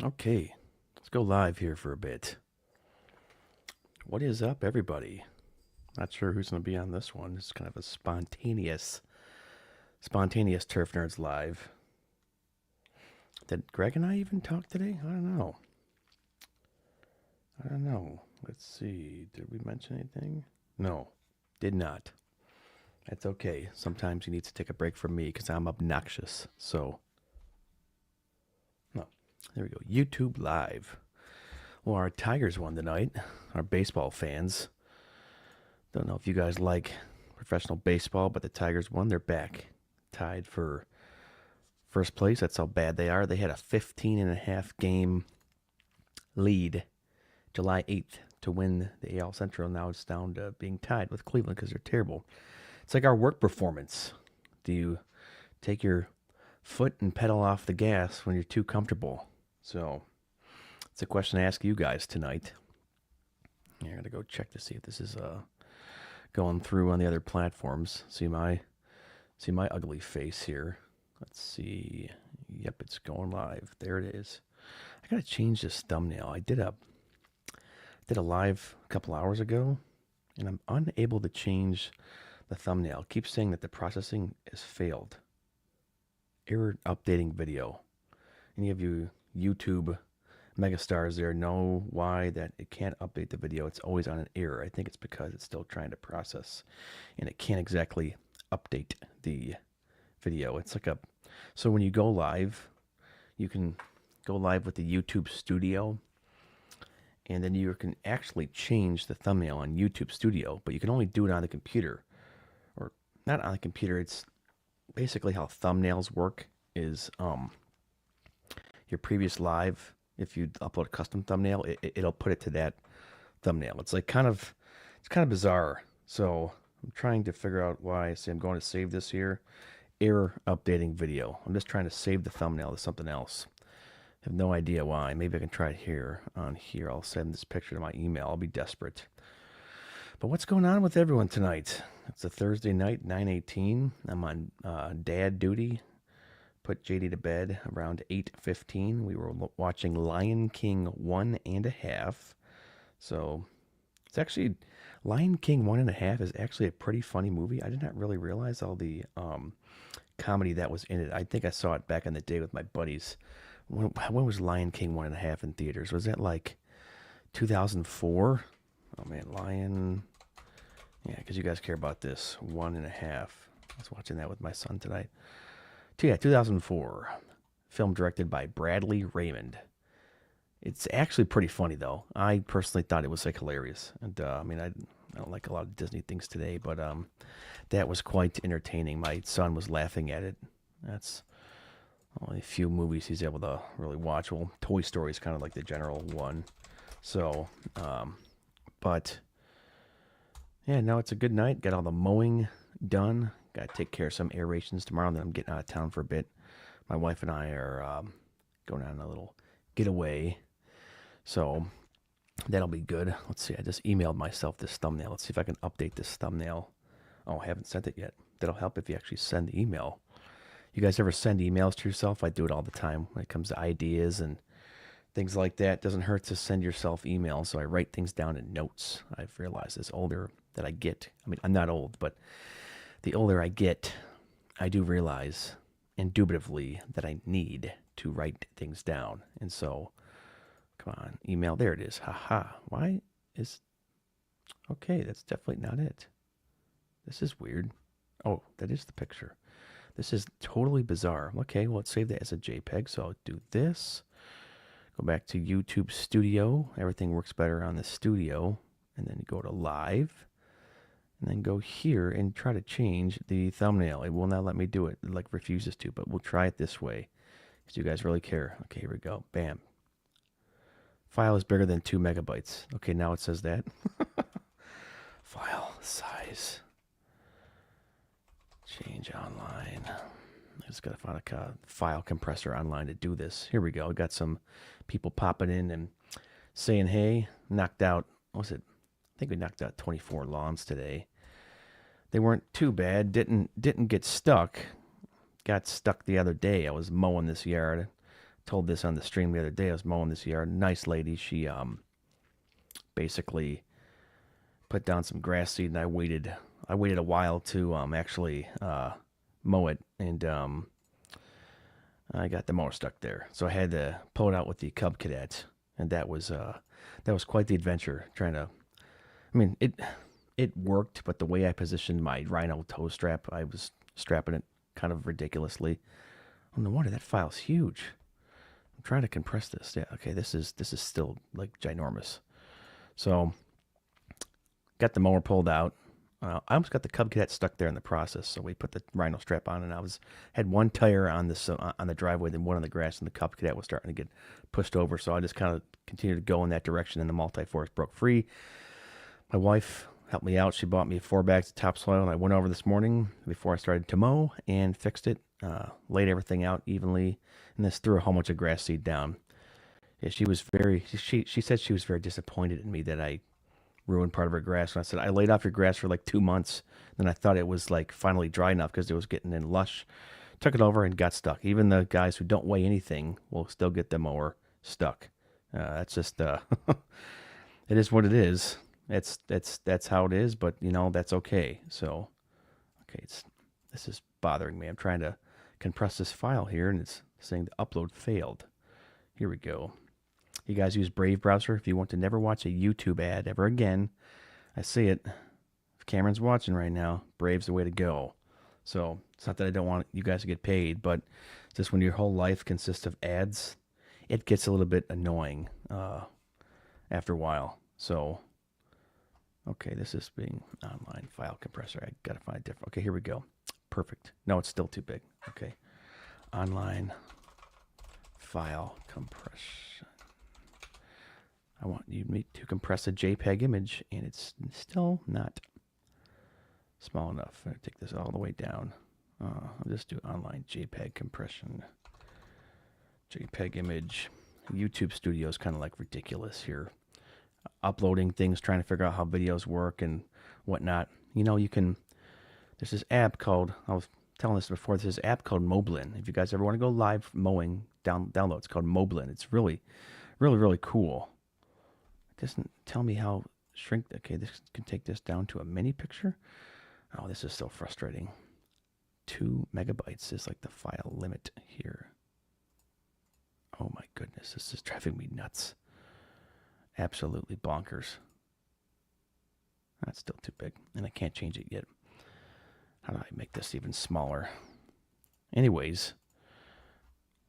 Okay, let's go live here for a bit. What is up, everybody? Not sure who's going to be on this one. It's kind of a spontaneous Turf Nerds live. Did Greg and I even talk today? I don't know. Let's see. Did we mention anything? No, did not. That's okay. Sometimes you need to take a break from me because I'm obnoxious. So, no. There we go. YouTube Live. Well, our Tigers won tonight. Our baseball fans. Don't know if you guys like professional baseball, but the Tigers won. They're back. Tied for first place. That's how bad they are. They had a 15 and a half game lead July 8th to win the AL Central. Now it's down to being tied with Cleveland because they're terrible. It's like our work performance. Do you take your foot and pedal off the gas when you're too comfortable? So it's a question to ask you guys tonight. I gotta go check to see if this is going through on the other platforms. See my ugly face here. Let's see. Yep, it's going live. There it is. I gotta change this thumbnail. I did a live a couple hours ago, and I'm unable to change the thumbnail. It keeps saying that the processing has failed. Error updating video. Any of you YouTube megastars there know why that it can't update the video. It's always on an error. I think it's because it's still trying to process, and it can't exactly update the video. It's like so when you go live, you can go live with the YouTube Studio, and then you can actually change the thumbnail on YouTube Studio, but you can only do it on the computer, or not on the computer. It's basically how thumbnails work is your previous live, if you upload a custom thumbnail, it'll put it to that thumbnail. It's kind of bizarre. So I'm trying to figure out why. See, I'm going to save this here. Error updating video. I'm just trying to save the thumbnail to something else. I have no idea why. Maybe I can try it here. On here, I'll send this picture to my email. I'll be desperate. But what's going on with everyone tonight? It's a Thursday night, 9:18. I'm on dad duty. Put JD to bed around 8:15. We were watching Lion King 1.5. So it's actually, Lion King 1.5 is actually a pretty funny movie. I did not really realize all the comedy that was in it. I think I saw it back in the day with my buddies. When was Lion King 1.5 in theaters? Was that like 2004? Oh man, yeah, because you guys care about this. 1.5. I was watching that with my son tonight. Yeah, 2004. Film directed by Bradley Raymond. It's actually pretty funny, though. I personally thought it was hilarious. And I don't like a lot of Disney things today, but that was quite entertaining. My son was laughing at it. That's only a few movies he's able to really watch. Well, Toy Story is kind of like the general one. So, but yeah, no, it's a good night. Got all the mowing done. Got to take care of some aerations tomorrow, and then I'm getting out of town for a bit. My wife and I are going on a little getaway, so that'll be good. Let's see, I just emailed myself this thumbnail. Let's see if I can update this thumbnail. Oh, I haven't sent it yet. That'll help if you actually send the email. You guys ever send emails to yourself? I do it all the time when it comes to ideas and things like that. It doesn't hurt to send yourself emails, so I write things down in notes. I've realized as older that I get, I'm not old, but the older I get, I do realize indubitably that I need to write things down. And so, come on, email. There it is. Haha. Why is... Okay, that's definitely not it. This is weird. Oh, that is the picture. This is totally bizarre. Okay, well, let's save that as a JPEG. So I'll do this. Go back to YouTube Studio. Everything works better on the Studio. And then go to Live. And then go here and try to change the thumbnail. It will not let me do it. It refuses to, but we'll try it this way because you guys really care. Okay, here we go. Bam. File is bigger than 2 megabytes. Okay, now it says that. File size. Change online. I just got to find a file compressor online to do this. Here we go. Got some people popping in and saying, hey, knocked out, what was it? I think we knocked out 24 lawns today. They weren't too bad. Didn't get stuck. Got stuck the other day. I was mowing this yard. told this on the stream the other day. I was mowing this yard. Nice lady. She basically put down some grass seed, and I waited. I waited a while to actually mow it, and I got the mower stuck there, so I had to pull it out with the Cub Cadet, and that was quite the adventure. Trying to, I mean, it worked, but the way I positioned my Rhino toe strap, I was strapping it kind of ridiculously. Oh, no wonder that file's huge. I'm trying to compress this. Yeah, okay, this is still like ginormous. So got the mower pulled out. I almost got the Cub Cadet stuck there in the process, so we put the Rhino strap on, and I had one tire on this on the driveway, then one on the grass, and the Cub Cadet was starting to get pushed over. So I just kind of continued to go in that direction, and the multi-force broke free. My wife helped me out. She bought me 4 bags of topsoil, and I went over this morning before I started to mow and fixed it, laid everything out evenly, and just threw a whole bunch of grass seed down. Yeah, she was very. She said she was very disappointed in me that I ruined part of her grass. And I said, I laid off your grass for like 2 months. Then I thought it was like finally dry enough because it was getting in lush. Took it over and got stuck. Even the guys who don't weigh anything will still get the mower stuck. That's just, it is what it is. That's how it is, but that's okay. So, okay, this is bothering me. I'm trying to compress this file here, and it's saying the upload failed. Here we go. You guys use Brave browser if you want to never watch a YouTube ad ever again. I see it. If Cameron's watching right now, Brave's the way to go. So it's not that I don't want you guys to get paid, but just when your whole life consists of ads, it gets a little bit annoying after a while. So, okay, this is being online file compressor. I gotta find a different. Okay, here we go. Perfect. No, it's still too big. Okay, online file compression. I want you to compress a JPEG image, and it's still not small enough. I'm going to take this all the way down. I'll just do online JPEG compression. JPEG image. YouTube Studio is kind of like ridiculous here. Uploading things, trying to figure out how videos work and whatnot. You can, there's this app called, I was telling this before, there's this app called Moblin. If you guys ever want to go live mowing, download. It's called Moblin. It's really, really, really cool. Doesn't tell me how shrink. Okay, this can take this down to a mini picture. Oh, this is so frustrating. 2 megabytes is like the file limit here. Oh my goodness, this is driving me nuts. Absolutely bonkers. That's still too big, and I can't change it yet. How do I make this even smaller? Anyways,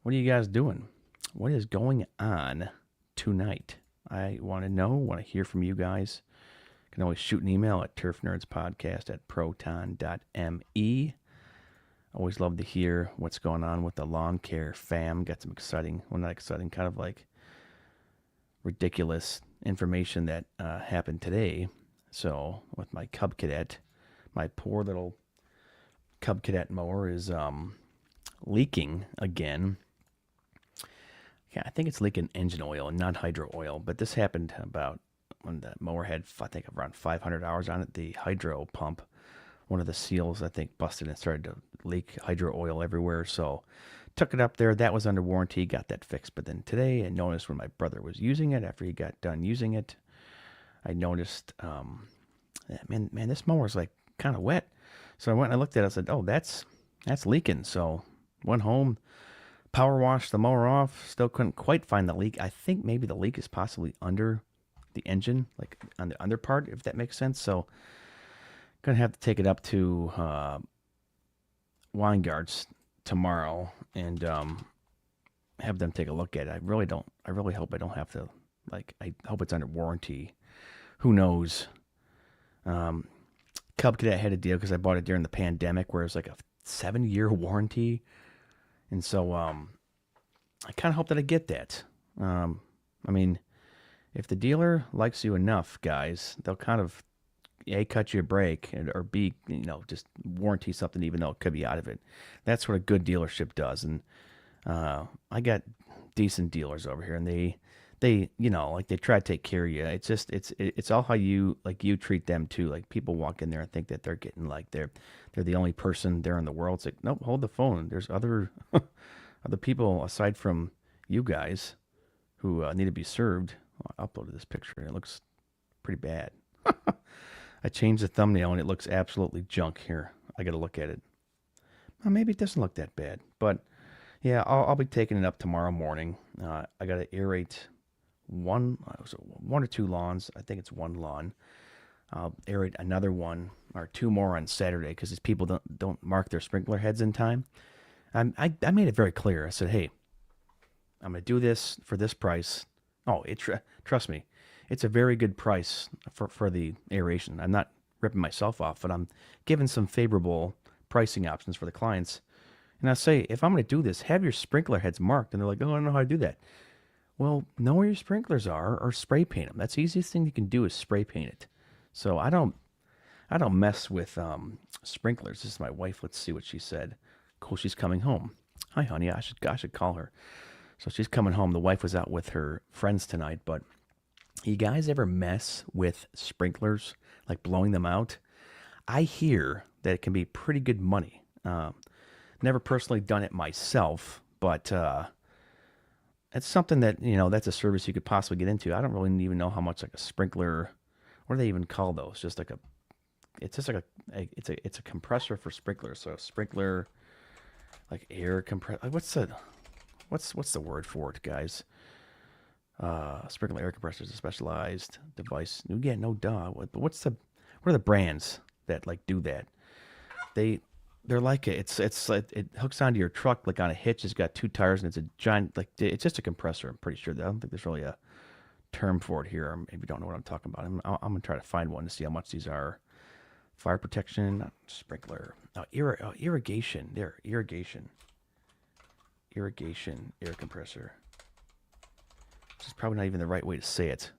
what are you guys doing? What is going on tonight? I want to know, want to hear from you guys. You can always shoot an email at turfnerdspodcast@proton.me. Always love to hear what's going on with the lawn care fam. Got some exciting, well, not exciting, kind of like ridiculous information that happened today. So with my Cub Cadet, my poor little Cub Cadet mower is leaking again. Yeah, I think it's leaking engine oil and not hydro oil. But this happened about when the mower had, I think, around 500 hours on it. The hydro pump, one of the seals, I think, busted and started to leak hydro oil everywhere. So took it up there. That was under warranty. Got that fixed. But then today, I noticed when my brother was using it, after he got done using it, I noticed, man, this mower's like kind of wet. So I went and I looked at it. I said, oh, that's leaking. So went home. Power washed the mower off. Still couldn't quite find the leak. I think maybe the leak is possibly under the engine, like on the under part, if that makes sense. So gonna have to take it up to Weingart's tomorrow and have them take a look at it. I really hope I don't have to. I hope it's under warranty. Who knows? Cub Cadet had a deal because I bought it during the pandemic, where it was like a 7-year warranty. And so I kind of hope that I get that. I mean, if the dealer likes you enough, guys, they'll kind of A, cut you a break, or B, just warranty something even though it could be out of it. That's what a good dealership does. And I got decent dealers over here, and they they try to take care of you. It's just it's all how you treat them too. Like, people walk in there and think that they're getting they're the only person there in the world. It's like, nope, hold the phone. There's other other people aside from you guys who need to be served. I uploaded this picture and it looks pretty bad. I changed the thumbnail and it looks absolutely junk here. I got to look at it. Well, maybe it doesn't look that bad, but yeah, I'll be taking it up tomorrow morning. I got to aerate one or two lawns. I think it's one lawn. I'll aerate another one or two more on Saturday because these people don't mark their sprinkler heads in time. I made it very clear. I said, hey, I'm going to do this for this price. Oh, trust me, it's a very good price for the aeration. I'm not ripping myself off, but I'm giving some favorable pricing options for the clients. And I say, if I'm going to do this, have your sprinkler heads marked. And they're like, oh, I don't know how to do that. Well, know where your sprinklers are or spray paint them. That's the easiest thing you can do is spray paint it. So I don't mess with sprinklers. This is my wife. Let's see what she said. Cool, she's coming home. Hi, honey. I should call her. So she's coming home. The wife was out with her friends tonight. But you guys ever mess with sprinklers, like blowing them out? I hear that it can be pretty good money. Never personally done it myself, but it's something that, that's a service you could possibly get into. I don't really even know how much like a sprinkler, what do they even call those? It's a compressor for sprinklers. So a sprinkler, like air compressor. What's the word for it, guys? Sprinkler air compressor is a specialized device. Yeah, no duh. But what are the brands that like do that? They're like it hooks onto your truck like on a hitch. It's got two tires and it's a giant it's just a compressor. I'm pretty sure. I don't think there's really a term for it here. Maybe you don't know what I'm talking about. I'm gonna try to find one to see how much these are. Fire protection, sprinkler, irrigation. There, irrigation air compressor. This is probably not even the right way to say it.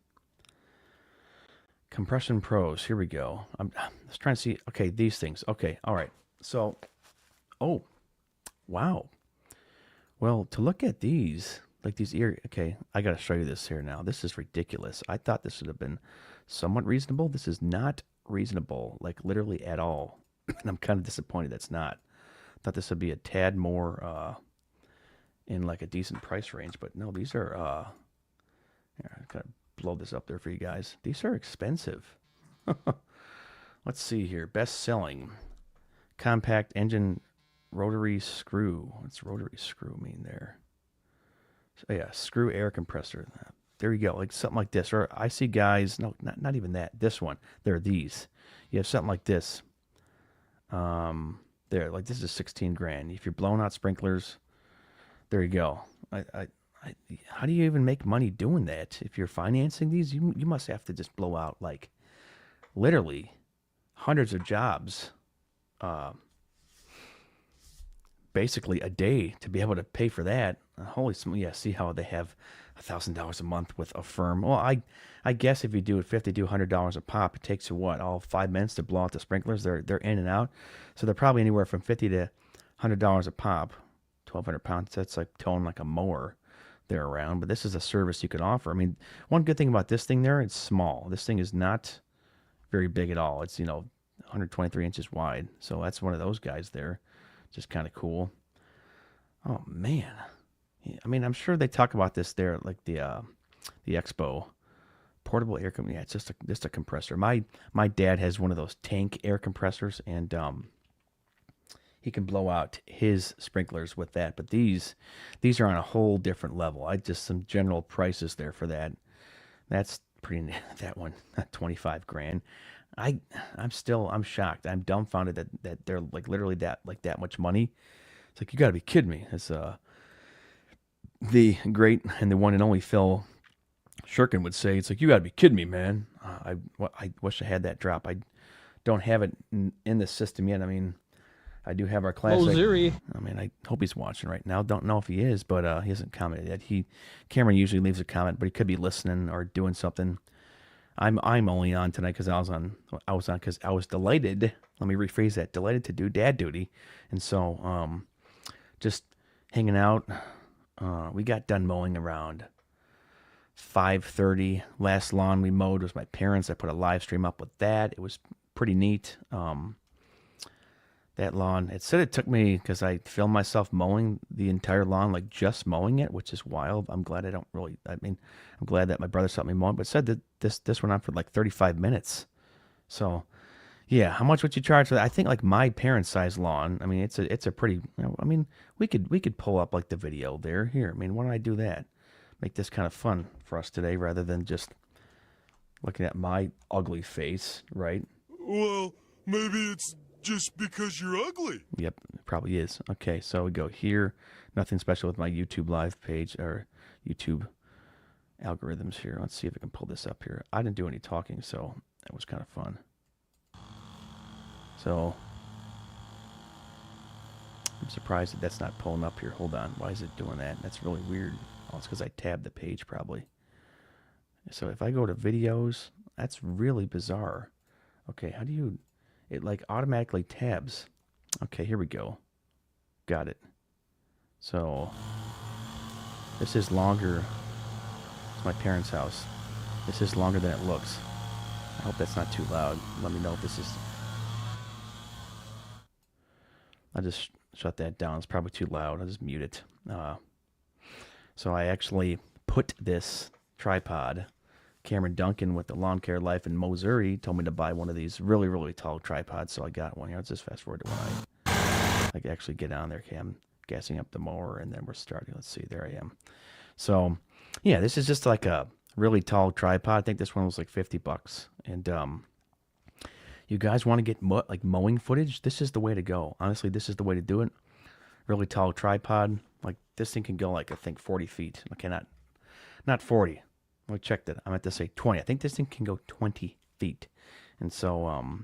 Compression Pros. Here we go. I'm just trying to see. Okay, these things. Okay, all right. So, oh, wow. Well, to look at these, like these okay, I got to show you this here now. This is ridiculous. I thought this would have been somewhat reasonable. This is not reasonable, like literally at all. And I'm kind of disappointed that's not. Thought this would be a tad more in like a decent price range, but no, these are here, I gotta blow this up there for you guys. These are expensive. Let's see here. Best selling compact engine rotary screw. What's rotary screw mean there? So, yeah, screw air compressor. There you go. Like something like this. Or I see guys, no, not even that. This one. There are these. You have something like this. There, like this is 16 grand. If you're blowing out sprinklers, there you go. How do you even make money doing that? If you're financing these, you must have to just blow out like literally hundreds of jobs, basically a day to be able to pay for that. Holy smokes! Yeah, see how they have $1,000 a month with a firm. Well, I guess if you do it $50 to $100 a pop, it takes you what, all 5 minutes to blow out the sprinklers. They're in and out, so they're probably anywhere from $50 to $100 a pop. 1,200 pounds. That's like towing like a mower there around. But this is a service you can offer. I mean, one good thing about this thing there, it's small. This thing is not very big at all. It's 123 inches wide. So that's one of those guys there. Just kind of cool. Oh man. Yeah, I mean, I'm sure they talk about this there, like the Expo portable air compressor. Yeah, it's just a compressor. My dad has one of those tank air compressors, and he can blow out his sprinklers with that. But these are on a whole different level. Some general prices there for that. That's pretty. That one, 25 grand. I'm shocked. I'm dumbfounded that they're like literally that much money. It's like, you got to be kidding me. It's the great and the one and only Phil Shurkin would say, it's like, you got to be kidding me, man. I wish I had that drop. I don't have it in the system yet. I mean, I do have our classic. Oh, Zuri. I mean, I hope he's watching right now. Don't know if he is, but he hasn't commented yet. Cameron usually leaves a comment, but he could be listening or doing something. I'm only on tonight because I was on because I was delighted. Let me rephrase that. Delighted to do dad duty, and so just hanging out. We got done mowing around 5:30. Last lawn we mowed was my parents. I put a live stream up with that. It was pretty neat. That lawn, it said it took me because I filmed myself mowing the entire lawn, like just mowing it, which is wild. I'm glad I don't really. I mean, I'm glad that my brother saw me mowing, but it said that this went on for like 35 minutes. So yeah, how much would you charge for that? I think like my parents' size lawn. I mean, it's a pretty. I mean, we could pull up like the video there. Here, I mean, why don't I do that? Make this kind of fun for us today, rather than just looking at my ugly face, right? Well, maybe it's just because you're ugly. Yep, it probably is. Okay, so we go here. Nothing special with my YouTube live page or YouTube algorithms here. Let's see if I can pull this up here. I didn't do any talking, so that was kind of fun. So I'm surprised that that's not pulling up here. Hold on. Why is it doing that? That's really weird. Oh, it's because I tabbed the page probably. So if I go to videos, that's really bizarre. Okay, how do you... It like automatically tabs. Okay, here we go. Got it. So this is longer. It's my parents' house. This is longer than it looks. I hope that's not too loud. Let me know if this is... I'll just shut that down. It's probably too loud. I'll just mute it. So I actually put this tripod. Cameron Duncan with the Lawn Care Life in Missouri told me to buy one of these really, really tall tripods, so I got one here. Let's just fast forward to when I can actually get on there. Okay, I'm gassing up the mower, and then we're starting. Let's see. There I am. So, yeah, this is just like a really tall tripod. I think this one was like $50. And you guys want to get like mowing footage? This is the way to go. Honestly, this is the way to do it. Really tall tripod. Like this thing can go like I think 40 feet. Okay, not 40. I checked it. I meant to say 20. I think this thing can go 20 feet. And so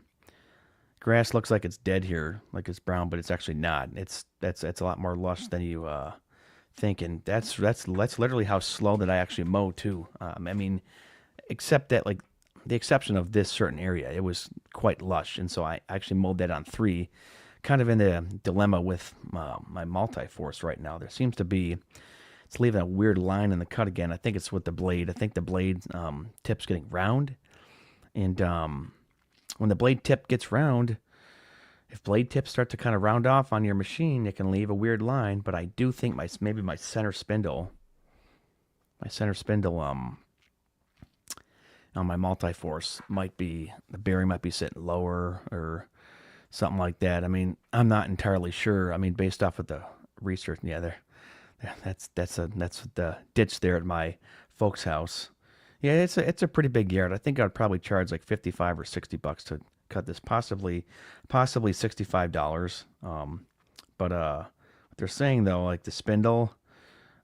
grass looks like it's dead here, like it's brown, but it's actually not. It's a lot more lush than you think, and that's literally how slow that I actually mow too. I mean, except that like the exception of this certain area, it was quite lush, and so I actually mowed that on 3. Kind of in the dilemma with my multi-force right now. There seems to be... It's leaving a weird line in the cut again. I think it's with the blade. I think the blade tip's getting round. And when the blade tip gets round, if blade tips start to kind of round off on your machine, it can leave a weird line. But I do think maybe my center spindle on my multi-force might be... The bearing might be sitting lower or something like that. I mean, I'm not entirely sure. I mean, based off of the research, yeah, that's the ditch there at my folks' house. Yeah, it's a pretty big yard. I think I'd probably charge like $55 or $60 to cut this, possibly $65. But what they're saying though, like the spindle,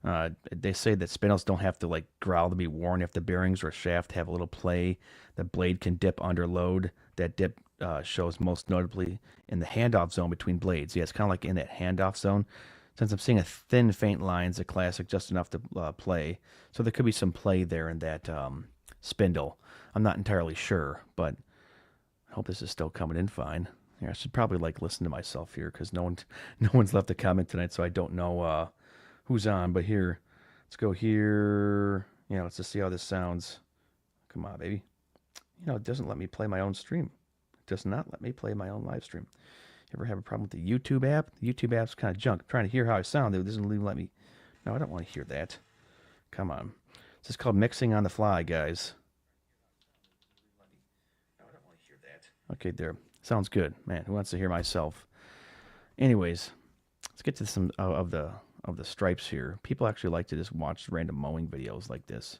they say that spindles don't have to like growl to be worn. If the bearings or shaft have a little play, the blade can dip under load. That dip shows most notably in the handoff zone between blades. Yeah, it's kind of like in that handoff zone. Since I'm seeing a thin, faint line, it's a classic, just enough to play. So there could be some play there in that spindle. I'm not entirely sure, but I hope this is still coming in fine. Yeah, I should probably like listen to myself here because no one's left a comment tonight, so I don't know who's on. But here, let's go here. Yeah, let's just see how this sounds. Come on, baby. It doesn't let me play my own stream. It does not let me play my own live stream. Ever have a problem with the YouTube app? The YouTube app's kind of junk. I'm trying to hear how I sound. It doesn't even let me. No, I don't want to hear that. Come on. This is called mixing on the fly, guys. No, I don't want to hear that. Okay, there. Sounds good. Man, who wants to hear myself? Anyways, let's get to some of the stripes here. People actually like to just watch random mowing videos like this.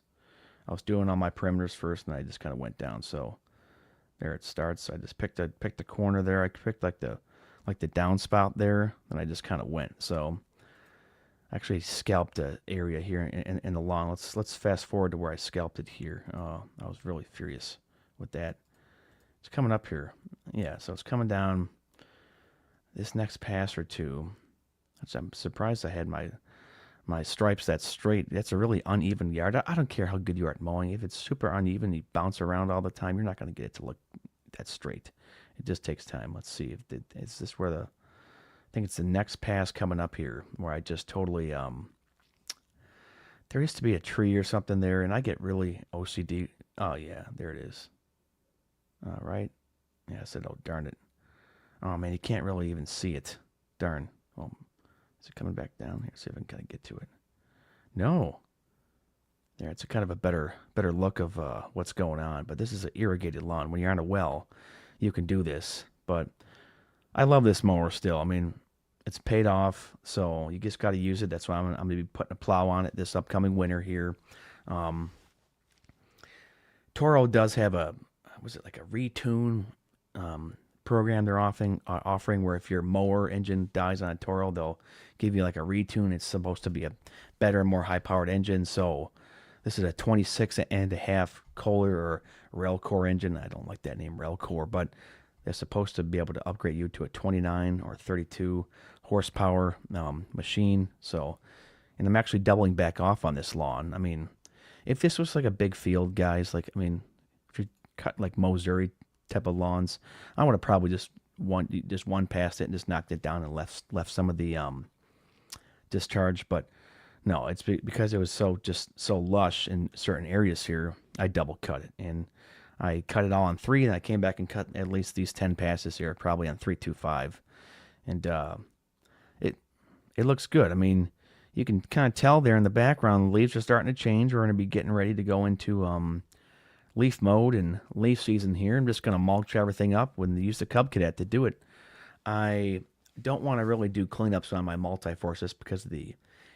I was doing all my perimeters first, and I just kind of went down. So there it starts. I just picked a corner there. I picked like the downspout there, and I just kind of went. So I actually scalped the area here in the lawn. Let's fast forward to where I scalped it here. I was really furious with that. It's coming up here. Yeah, so it's coming down this next pass or two. I'm surprised I had my stripes that straight. That's a really uneven yard. I don't care how good you are at mowing. If it's super uneven, you bounce around all the time, you're not going to get it to look that straight. It just takes time. Let's see if is this where I think it's the next pass coming up here where I just totally there used to be a tree or something there, and I get really OCD. Oh yeah, there it is. All right. Yeah, I said, oh darn it. Oh man, you can't really even see it. Darn. Well, is it coming back down here? See if I can kind of get to it. No. There, it's a kind of a better look of what's going on. But this is an irrigated lawn. When you're on a well, you can do this. But I love this mower still. I mean, it's paid off, so you just got to use it. That's why I'm going to be putting a plow on it this upcoming winter here. Um, Toro does have a, was it like a retune program they're offering where if your mower engine dies on a Toro, they'll give you like a retune. It's supposed to be a better, more high-powered engine. So this is a 26 and a half Kohler or Railcore engine. I don't like that name, Railcore, but they're supposed to be able to upgrade you to a 29 or 32 horsepower machine. So, and I'm actually doubling back off on this lawn. I mean, if this was like a big field, guys, like, I mean, if you cut like Missouri type of lawns, I would have probably just one past it and just knocked it down and left some of the discharge. But no, it's because it was so lush in certain areas here. I double cut it, and I cut it all on 3, and I came back and cut at least these 10 passes here, probably on 325, and it looks good. I mean, you can kind of tell there in the background, the leaves are starting to change. We're going to be getting ready to go into leaf mode and leaf season here. I'm just going to mulch everything up when they use the Cub Cadet to do it. I don't want to really do cleanups on my multi-force just because of the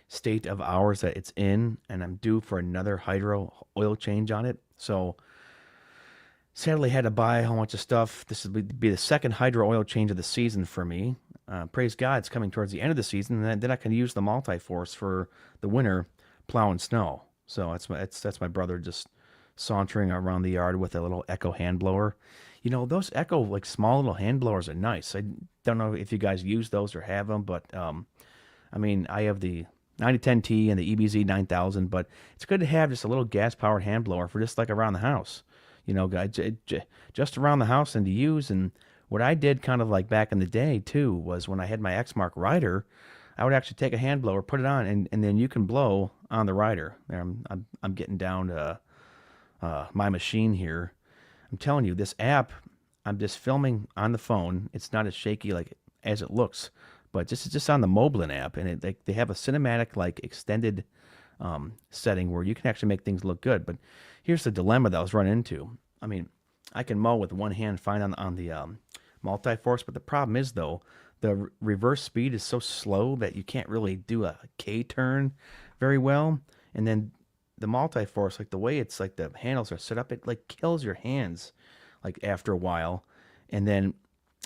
state of hours that it's in, and I'm due for another hydro oil change on it. So sadly, had to buy a whole bunch of stuff. This would be the second hydro oil change of the season for me. Praise God, it's coming towards the end of the season, and then I can use the multi-force for the winter plowing snow. So that's my brother just sauntering around the yard with a little Echo hand blower. You know, those Echo like small little hand blowers are nice. I don't know if you guys use those or have them, but I mean, I have the 9010T and the EBZ 9000, but it's good to have just a little gas-powered hand blower for just like around the house. You know, guys, just around the house and to use. And what I did kind of like back in the day too was when I had my Exmark rider, I would actually take a hand blower, put it on, and then you can blow on the rider. There, I'm getting down to my machine here. I'm telling you, this app, I'm just filming on the phone. It's not as shaky like as it looks, but this is just on the Moblin app, and they have a cinematic like extended setting where you can actually make things look good. But here's the dilemma that I was running into. I mean, I can mow with one hand fine on the multi-force, but the problem is though, the reverse speed is so slow that you can't really do a K turn very well. And then the multi-force, like the way it's like the handles are set up, it like kills your hands like after a while. And then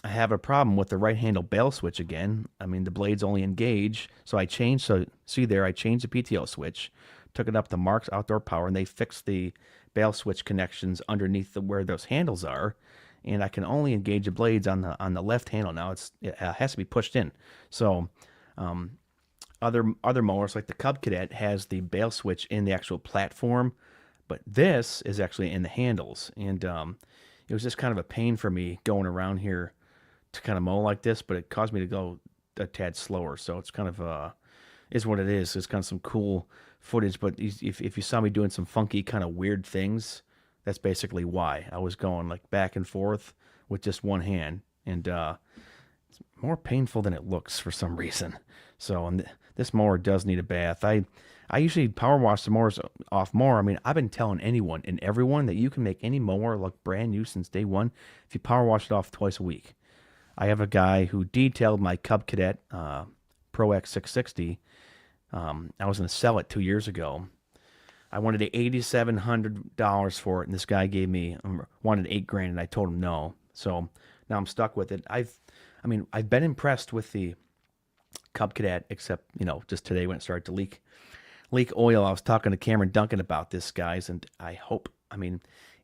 I have a problem with the right handle bail switch again. I mean, the blades only engage. So I changed, so see there, I changed the PTO switch, took it up to Mark's Outdoor Power, and they fixed the bail switch connections underneath where those handles are. And I can only engage the blades on the left handle. Now it has to be pushed in. So other mowers like the Cub Cadet has the bail switch in the actual platform, but this is actually in the handles. And it was just kind of a pain for me going around here to kind of mow like this, but it caused me to go a tad slower. So it's kind of is what it is. It's kind of some cool footage, but if you saw me doing some funky kind of weird things, that's basically why. I was going like back and forth with just one hand, and it's more painful than it looks for some reason. So and this mower does need a bath. I usually power wash the mowers off more. I mean, I've been telling anyone and everyone that you can make any mower look brand new since day one if you power wash it off twice a week. I have a guy who detailed my Cub Cadet Pro X 660. I was going to sell it 2 years ago. I wanted $8,700 for it, and this guy gave me wanted $8,000, and I told him no. So now I'm stuck with it. I've been impressed with the Cub Cadet, except just today when it started to leak oil. I was talking to Cameron Duncan about this, guys, and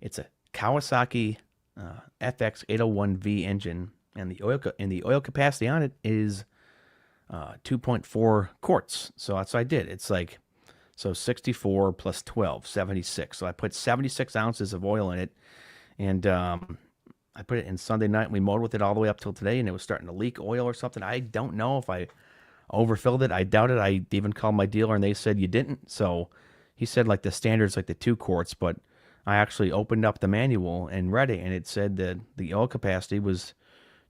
it's a Kawasaki FX 801V engine, and the oil capacity on it is 2.4 quarts. So that's what I did. It's like 64 plus 12, 76. So I put 76 ounces of oil in it, and I put it in Sunday night, and we mowed with it all the way up till today, and it was starting to leak oil or something. I don't know if I overfilled it. I doubt it. I even called my dealer, and they said you didn't. So he said like the standard's like the 2 quarts, but I actually opened up the manual and read it, and it said that the oil capacity was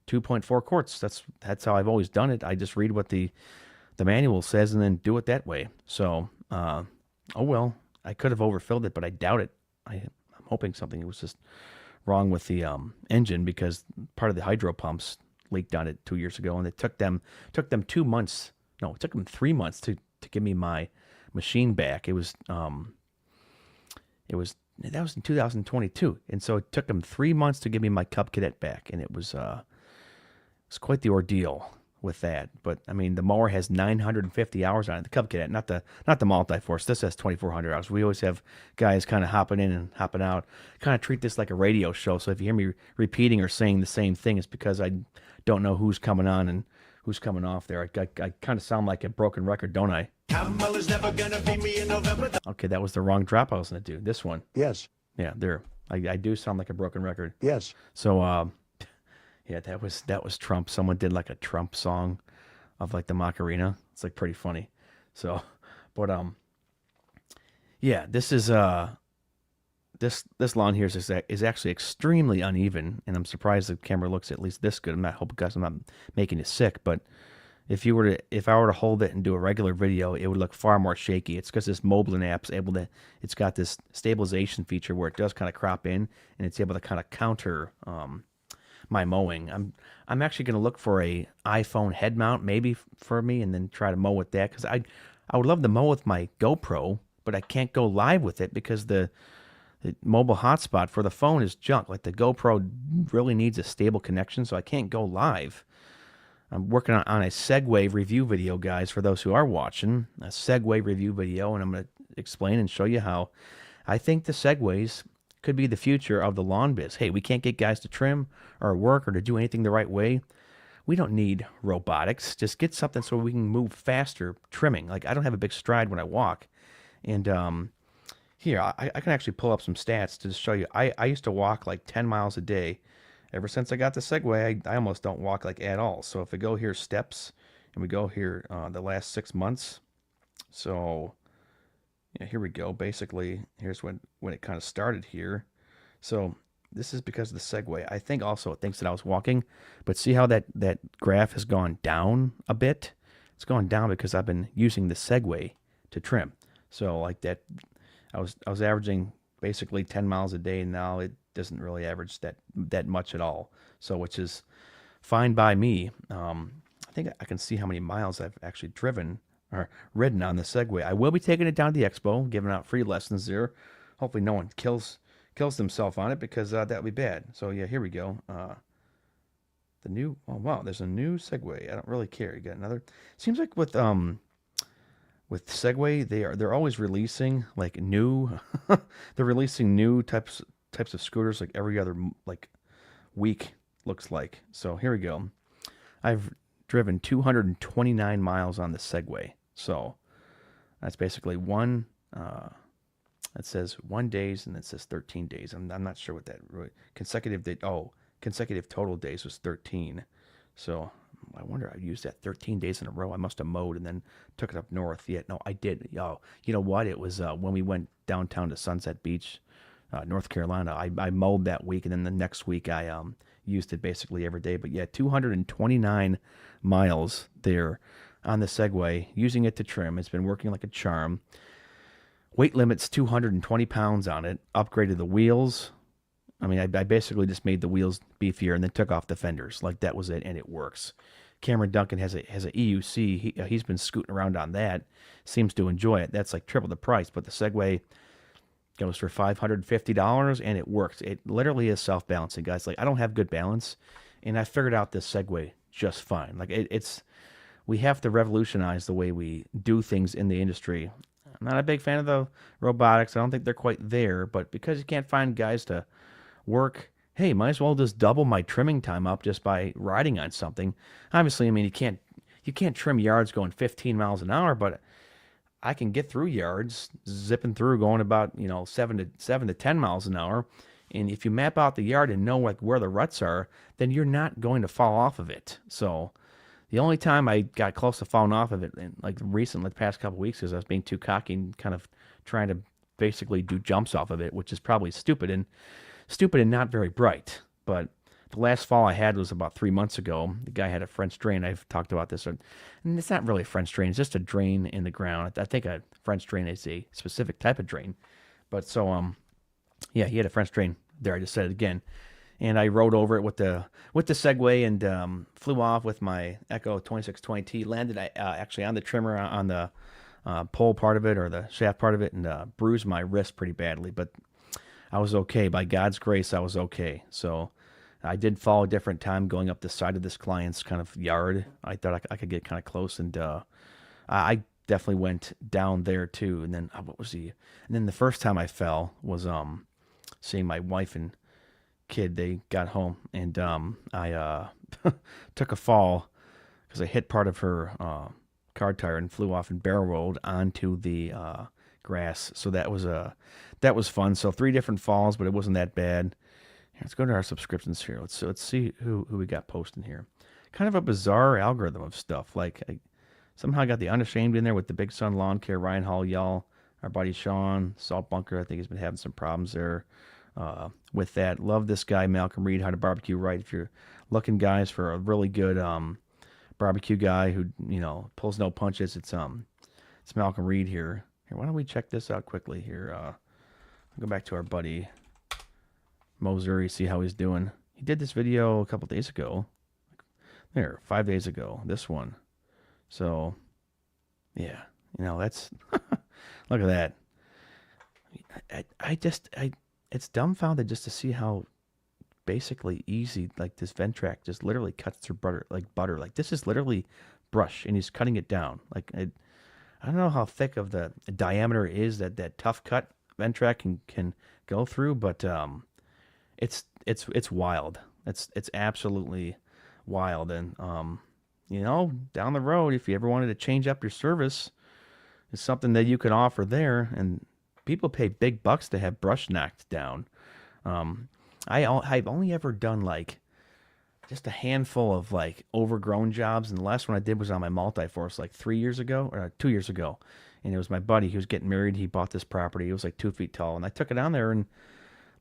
2.4 quarts. That's how I've always done it. I just read what the manual says and then do it that way. So, oh well, I could have overfilled it, but I doubt it. I'm hoping something was just wrong with the engine because part of the hydro pumps leaked on it 2 years ago, and it took them 2 months. No, it took them 3 months to give me my machine back. That was in 2022, and so it took them 3 months to give me my Cub Cadet back, and it's quite the ordeal with that. But I mean, the mower has 950 hours on it. The Cub Cadet, not the multi-force. This has 2,400 hours. We always have guys kind of hopping in and hopping out. Kind of treat this like a radio show. So if you hear me repeating or saying the same thing, it's because I don't know who's coming on and who's coming off there. I kind of sound like a broken record, don't I? Is never gonna beat me in November. Okay, that was the wrong drop I was going to do. This one. Yes. Yeah, there. I do sound like a broken record. Yes. So, yeah, that was Trump. Someone did like a Trump song of like the Macarena. It's like pretty funny. So, but yeah, this is this lawn here is actually extremely uneven, and I'm surprised the camera looks at least this good. I hope guys I'm not making you sick, but if I were to hold it and do a regular video, it would look far more shaky. It's because this Moblin app's it's got this stabilization feature where it does kind of crop in, and it's able to kind of counter my mowing. I'm actually going to look for a iPhone head mount maybe for me, and then try to mow with that, because I would love to mow with my GoPro, but I can't go live with it because the mobile hotspot for the phone is junk. Like the GoPro really needs a stable connection, so I can't go live. I'm working on a Segway review video, guys, for those who are watching. A Segway review video, and I'm going to explain and show you how I think the Segways could be the future of the lawn biz. Hey, we can't get guys to trim or work or to do anything the right way. We don't need robotics. Just get something so we can move faster trimming. Like, I don't have a big stride when I walk. And here, I can actually pull up some stats to just show you. I used to walk like 10 miles a day. Ever since I got the Segway, I almost don't walk like at all. So if we go here steps, and we go here the last 6 months. So yeah, here we go. Basically, here's when it kind of started here. So this is because of the Segway. I think also it thinks that I was walking, but see how that graph has gone down a bit? It's gone down because I've been using the Segway to trim. So like that, I was averaging basically 10 miles a day. Now it doesn't really average that much at all. So which is fine by me. I think I can see how many miles I've actually driven or ridden on the Segway. I will be taking it down to the expo, giving out free lessons there. Hopefully no one kills themselves on it, because that would be bad. So yeah, here we go. Oh wow, there's a new Segway. I don't really care. You got another. Seems like with Segway, they're always releasing like new. They're releasing new types of scooters like every other like week, looks like. So here we go. I've driven 229 miles on the Segway. So that's basically one. It says 1 days, and it says 13 days. I'm not sure what that really, consecutive total days was 13. So I wonder, I used that 13 days in a row. I must have mowed and then took it up north. Yeah, no, I did. Oh, you know what? It was when we went downtown to Sunset Beach, North Carolina. I mowed that week, and then the next week I used it basically every day. But yeah, 229 miles there on the Segway, using it to trim. It's been working like a charm. Weight limit's 220 pounds on it. Upgraded the wheels. I mean, I basically just made the wheels beefier and then took off the fenders. Like, that was it, and it works. Cameron Duncan has a EUC. He's been scooting around on that. Seems to enjoy it. That's like triple the price. But the Segway goes for $550, and it works. It literally is self-balancing, guys. Like, I don't have good balance, and I figured out this Segway just fine. Like, we have to revolutionize the way we do things in the industry. I'm not a big fan of the robotics. I don't think they're quite there, but because you can't find guys to work, hey, might as well just double my trimming time up just by riding on something. Obviously, I mean, you can't trim yards going 15 miles an hour, but I can get through yards zipping through going about 7 to 10 miles an hour. And if you map out the yard and know like where the ruts are, then you're not going to fall off of it. So the only time I got close to falling off of it, like recently, the past couple of weeks, is I was being too cocky and kind of trying to basically do jumps off of it, which is probably stupid and not very bright. But the last fall I had was about 3 months ago. The guy had a French drain. I've talked about this, and it's not really a French drain. It's just a drain in the ground. I think a French drain is a specific type of drain. But so yeah, he had a French drain there. I just said it again, and I rode over it with the Segway and flew off with my Echo 2620T. Landed actually on the trimmer on the pole part of it or the shaft part of it, and bruised my wrist pretty badly. But I was okay. By God's grace, I was okay. So I did fall a different time going up the side of this client's kind of yard. I thought I could get kind of close, and I definitely went down there too. And then what was he? And then the first time I fell was seeing my wife and kid. They got home, and I took a fall because I hit part of her car tire and flew off and barrel rolled onto the grass. So that was fun. So 3 different falls, but it wasn't that bad. Let's go to our subscriptions here. Let's see who we got posting here. Kind of a bizarre algorithm of stuff. Like I somehow got the Unashamed in there with the Big Sun Lawn Care, Ryan Hall, y'all, our buddy Sean, Salt Bunker. I think he's been having some problems there with that. Love this guy, Malcolm Reed, How to Barbecue Right. If you're looking, guys, for a really good barbecue guy who pulls no punches, it's Malcolm Reed here. Here, why don't we check this out quickly here? I'll go back to our buddy Mower, see how he's doing. He did this video a couple days ago. 5 days ago. This one. So, yeah, that's look at that. It's dumbfounded just to see how basically easy like this Ventrac just literally cuts through butter like butter. Like this is literally brush, and he's cutting it down. Like I don't know how thick of the diameter is that tough cut Ventrac can go through, but it's wild. It's absolutely wild. And down the road, if you ever wanted to change up your service, it's something that you can offer there. And people pay big bucks to have brush knocked down. I've only ever done like just a handful of like overgrown jobs, and the last one I did was on my multi-force like 3 years ago or 2 years ago, and it was my buddy. He was getting married. He bought this property. It was like 2 feet tall, and I took it down there, and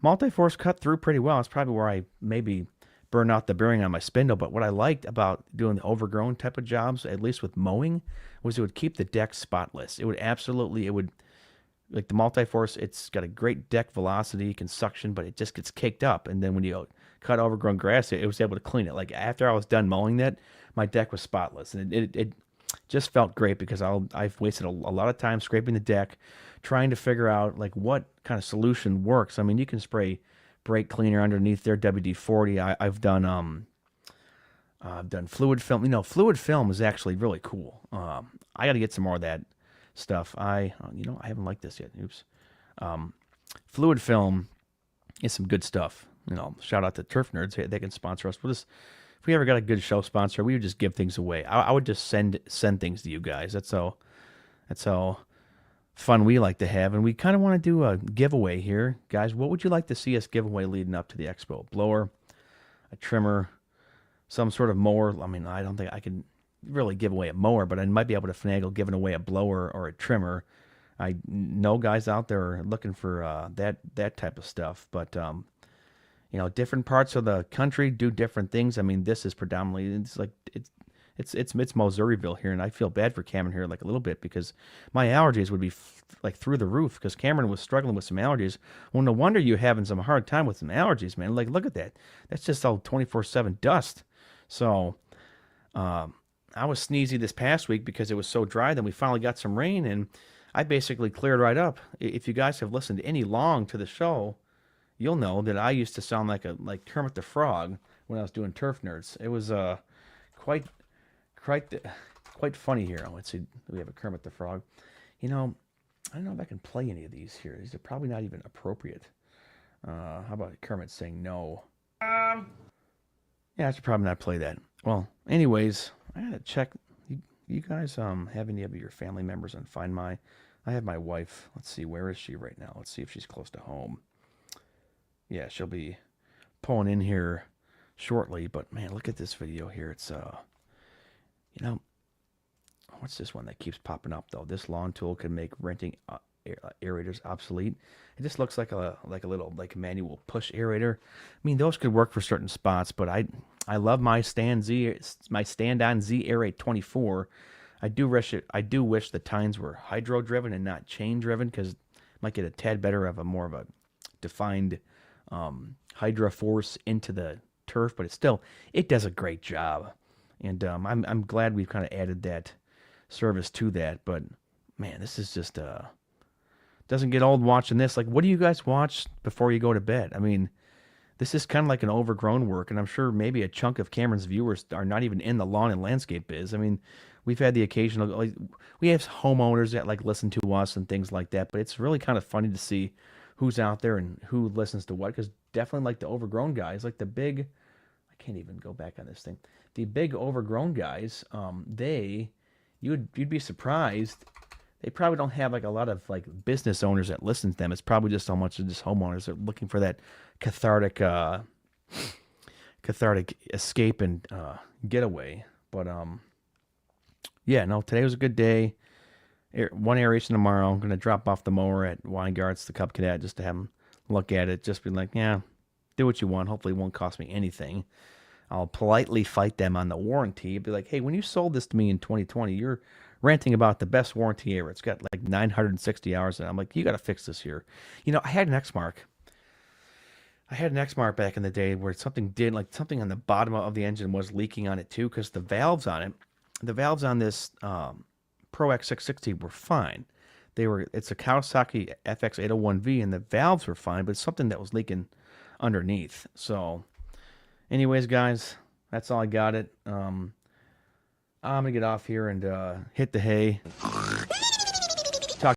multi-force cut through pretty well. It's probably where I maybe burned out the bearing on my spindle. But what I liked about doing the overgrown type of jobs, at least with mowing, was it would keep the deck spotless. It would like the multi-force, it's got a great deck velocity, can suction, but it just gets caked up. And then when you cut overgrown grass, it was able to clean it. Like after I was done mowing that, my deck was spotless, and it just felt great because I've wasted a lot of time scraping the deck, trying to figure out like what kind of solution works. I mean, you can spray brake cleaner underneath there, WD-40. I've done fluid film. Fluid film is actually really cool. I got to get some more of that stuff. I haven't liked this yet. Oops. Fluid film is some good stuff. Shout out to Turf Nerds. They can sponsor us. If we ever got a good show sponsor, we would just give things away. I would just send things to you guys. That's how fun we like to have. And we kind of want to do a giveaway here. Guys, what would you like to see us give away leading up to the expo? Blower, a trimmer, some sort of mower. I mean, I don't think I can really give away a mower, but I might be able to finagle giving away a blower or a trimmer. I know guys out there are looking for that type of stuff, but different parts of the country do different things. I mean, this is predominantly it's Missouriville here, and I feel bad for Cameron here like a little bit because my allergies would be like through the roof because Cameron was struggling with some allergies. Well, no wonder you're having some hard time with some allergies, man. Like, look at that. That's just all 24/7 dust. So, I was sneezy this past week because it was so dry. Then we finally got some rain, and I basically cleared right up. If you guys have listened any long to the show, you'll know that I used to sound like Kermit the Frog when I was doing Turf Nerds. It was quite funny here. Let's see, we have a Kermit the Frog. I don't know if I can play any of these here. These are probably not even appropriate. How about Kermit saying no? Yeah, I should probably not play that. Well, anyways, I gotta check. You guys have any of your family members on Find My? I have my wife. Let's see, where is she right now? Let's see if she's close to home. Yeah, she'll be pulling in here shortly. But man, look at this video here. It's what's this one that keeps popping up though? This lawn tool can make renting aerator's obsolete. It just looks like a little like manual push aerator. I mean, those could work for certain spots, but I love my stand-on Z Aerate 24. I do wish the tines were hydro driven and not chain driven because might get a tad better of a more of a defined hydra force into the turf, but it does a great job, and I'm glad we've kind of added that service to that. But man, this is just doesn't get old watching this. Like, what do you guys watch before you go to bed? I mean, this is kind of like an overgrown work, and I'm sure maybe a chunk of Cameron's viewers are not even in the lawn and landscape biz. I mean, we've had the occasional, like, we have homeowners that like listen to us and things like that, but it's really kind of funny to see who's out there and who listens to what, because definitely like the overgrown guys, like the big, I can't even go back on this thing. The big overgrown guys, you'd be surprised. They probably don't have like a lot of like business owners that listen to them. It's probably just so much of just homeowners that are looking for that cathartic escape and getaway. But yeah, no, today was a good day. One aeration tomorrow. I'm gonna drop off the mower at Weingart's, the Cub Cadet, just to have them look at it. Just be like, yeah, do what you want. Hopefully, it won't cost me anything. I'll politely fight them on the warranty. Be like, hey, when you sold this to me in 2020, you're ranting about the best warranty ever. It's got like 960 hours, and I'm like, you got to fix this here. You know, I had an X-Mark back in the day where something on the bottom of the engine was leaking on it too, because the valves on this Pro X660 were fine. It's a Kawasaki FX801V, and the valves were fine, but it's something that was leaking underneath. So, anyways, guys, that's all I got. I'm gonna get off here and hit the hay.